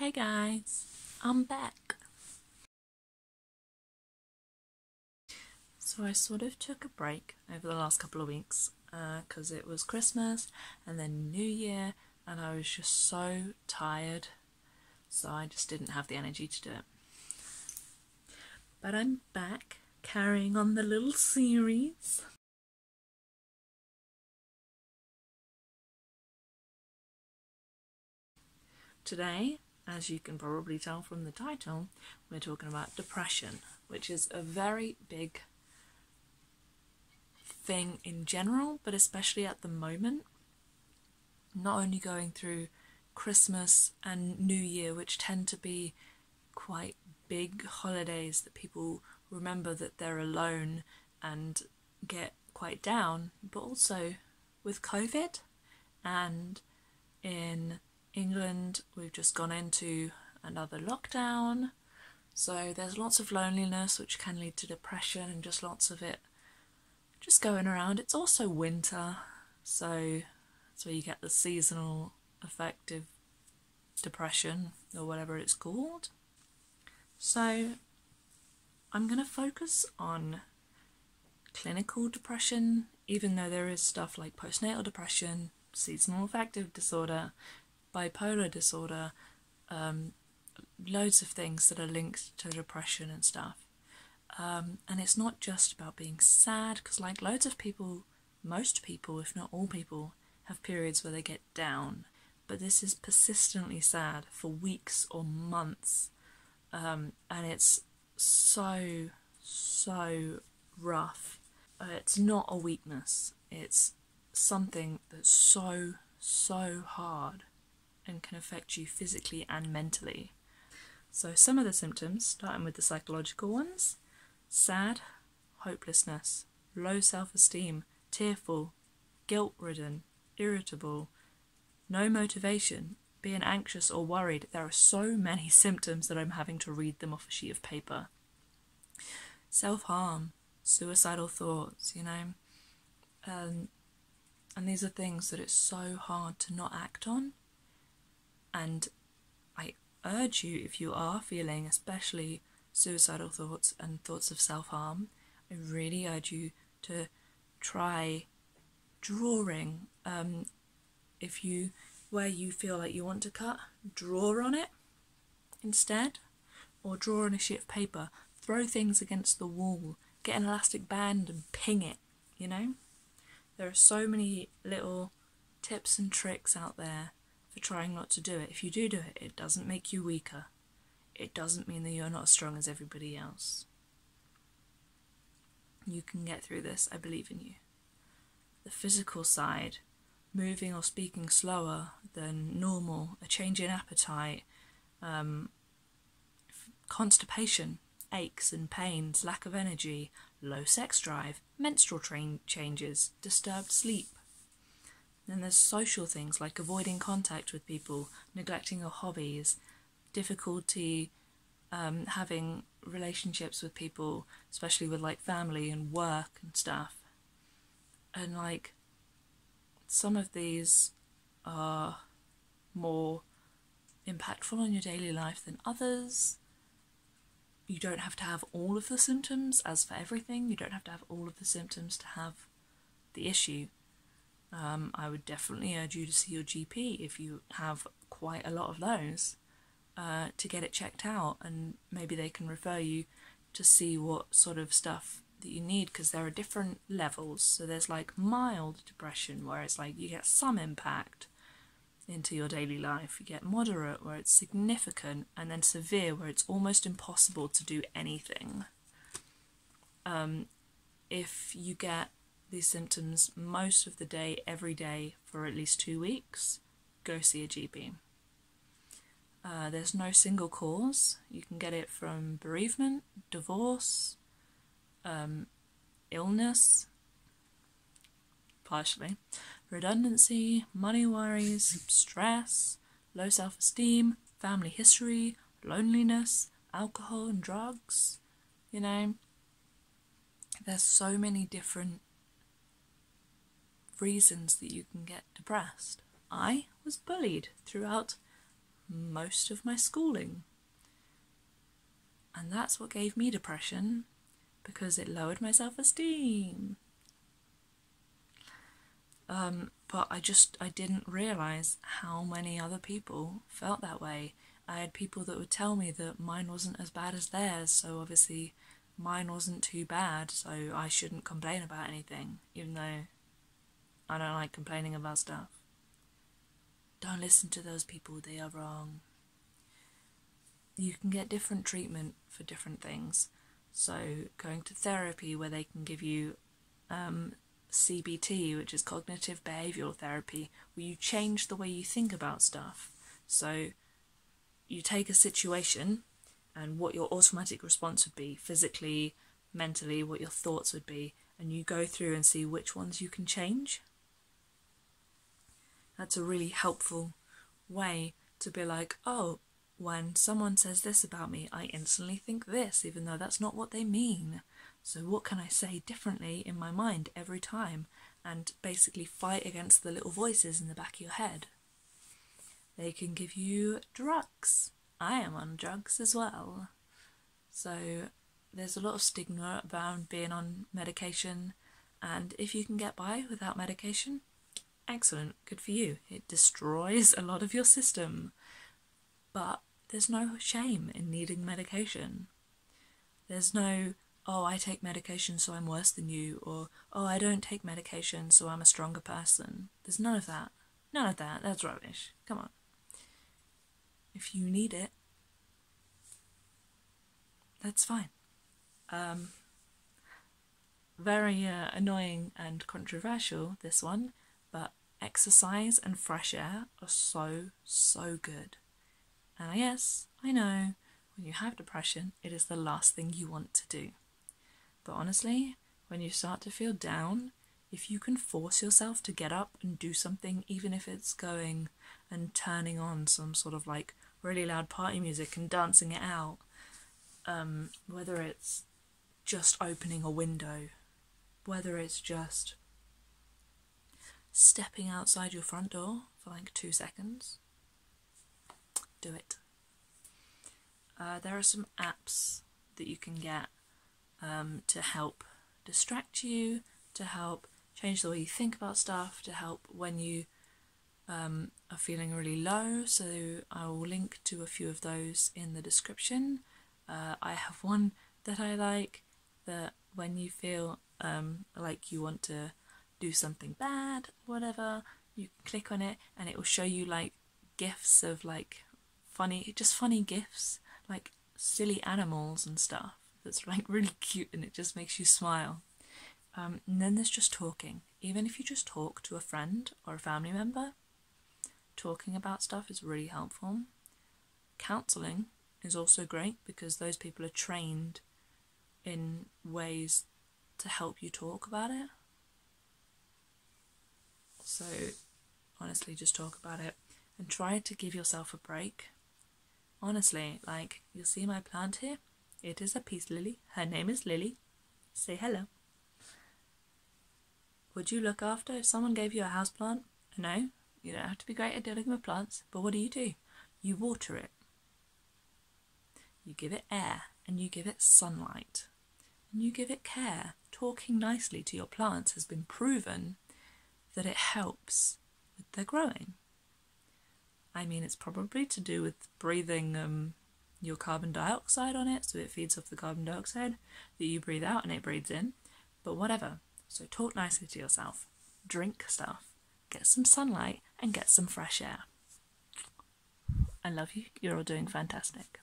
Hey guys, I'm back. So I sort of took a break over the last couple of weeks because it was Christmas and then New Year and I was just so tired, so I just didn't have the energy to do it. But I'm back carrying on the little series. Today, as you can probably tell from the title, we're talking about depression, which is a very big thing in general, but especially at the moment. Not only going through Christmas and New Year, which tend to be quite big holidays that people remember that they're alone and get quite down, but also with COVID, and in England we've just gone into another lockdown, so there's lots of loneliness which can lead to depression and just lots of it just going around. It's also winter, so that's where you get the seasonal affective depression or whatever it's called. So I'm going to focus on clinical depression, even though there is stuff like postnatal depression, seasonal affective disorder, bipolar disorder, loads of things that are linked to depression and stuff. And it's not just about being sad, because like loads of people, most people, if not all people, have periods where they get down, but this is persistently sad for weeks or months, and it's so rough. It's not a weakness, it's something that's so hard and can affect you physically and mentally. So some of the symptoms, starting with the psychological ones: sad, hopelessness, low self-esteem, tearful, guilt-ridden, irritable, no motivation, being anxious or worried. There are so many symptoms that I'm having to read them off a sheet of paper. Self-harm, suicidal thoughts, and these are things that it's so hard to not act on. And I urge you, if you are feeling especially suicidal thoughts and thoughts of self-harm, I really urge you to try drawing. Where you feel like you want to cut, draw on it instead, or draw on a sheet of paper, throw things against the wall, get an elastic band and ping it, There are so many little tips and tricks out there for trying not to do it. If you do it, it doesn't make you weaker. It doesn't mean that you're not as strong as everybody else. You can get through this, I believe in you. The physical side: moving or speaking slower than normal, a change in appetite, constipation, aches and pains, lack of energy, low sex drive, menstrual changes, disturbed sleep. Then there's social things like avoiding contact with people, neglecting your hobbies, difficulty having relationships with people, especially with like family and work and stuff. And like, some of these are more impactful on your daily life than others. You don't have to have all of the symptoms, as for everything. You don't have to have all of the symptoms to have the issue. I would definitely urge you to see your GP if you have quite a lot of those, to get it checked out, and maybe they can refer you to see what sort of stuff that you need, because there are different levels. So there's like mild depression, where it's like you get some impact into your daily life. You get moderate, where it's significant, and then severe, where it's almost impossible to do anything. If you get these symptoms most of the day, every day, for at least 2 weeks, go see a GP. There's no single cause. You can get it from bereavement, divorce, illness, partially, redundancy, money worries, stress, low self-esteem, family history, loneliness, alcohol and drugs. There's so many different reasons that you can get depressed. I was bullied throughout most of my schooling. And that's what gave me depression, because it lowered my self-esteem. But I didn't realise how many other people felt that way. I had people that would tell me that mine wasn't as bad as theirs, so obviously mine wasn't too bad, so I shouldn't complain about anything, even though I don't like complaining about stuff. Don't listen to those people, they are wrong. You can get different treatment for different things. So going to therapy, where they can give you CBT, which is cognitive behavioural therapy, where you change the way you think about stuff. So you take a situation and what your automatic response would be, physically, mentally, what your thoughts would be, and you go through and see which ones you can change. That's a really helpful way to be like, oh, when someone says this about me, I instantly think this, even though that's not what they mean. So what can I say differently in my mind every time? And basically fight against the little voices in the back of your head. They can give you drugs. I am on drugs as well. So there's a lot of stigma around being on medication, and if you can get by without medication, excellent, good for you. It destroys a lot of your system. But there's no shame in needing medication. There's no, oh, I take medication so I'm worse than you, or, oh, I don't take medication so I'm a stronger person. There's none of that. None of that. That's rubbish. Come on. If you need it, that's fine. Very annoying and controversial, this one, but exercise and fresh air are so good. And yes, I know, when you have depression, it is the last thing you want to do. But honestly, when you start to feel down, if you can force yourself to get up and do something, even if it's going and turning on some sort of like really loud party music and dancing it out, whether it's just opening a window, whether it's just stepping outside your front door for like 2 seconds, do it. There are some apps that you can get to help distract you, to help change the way you think about stuff, to help when you are feeling really low. So I will link to a few of those in the description. I have one that I like, that when you feel like you want to do something bad, whatever, you click on it and it will show you like gifs of like funny gifs, like silly animals and stuff that's like really cute, and it just makes you smile. And then there's just talking. Even if you just talk to a friend or a family member, talking about stuff is really helpful. Counselling is also great because those people are trained in ways to help you talk about it. So honestly, just talk about it and try to give yourself a break. Honestly, like, you'll see my plant here. It is a peace lily. Her name is Lily. Say hello. Would you look after if someone gave you a houseplant? No, you don't have to be great at dealing with plants, but what do? You water it. You give it air, and you give it sunlight, and you give it care. Talking nicely to your plants has been proven that it helps with their growing. I mean, it's probably to do with breathing your carbon dioxide on it, so it feeds off the carbon dioxide that you breathe out and it breathes in, but whatever. So talk nicely to yourself, drink stuff, get some sunlight, and get some fresh air. I love you. You're all doing fantastic.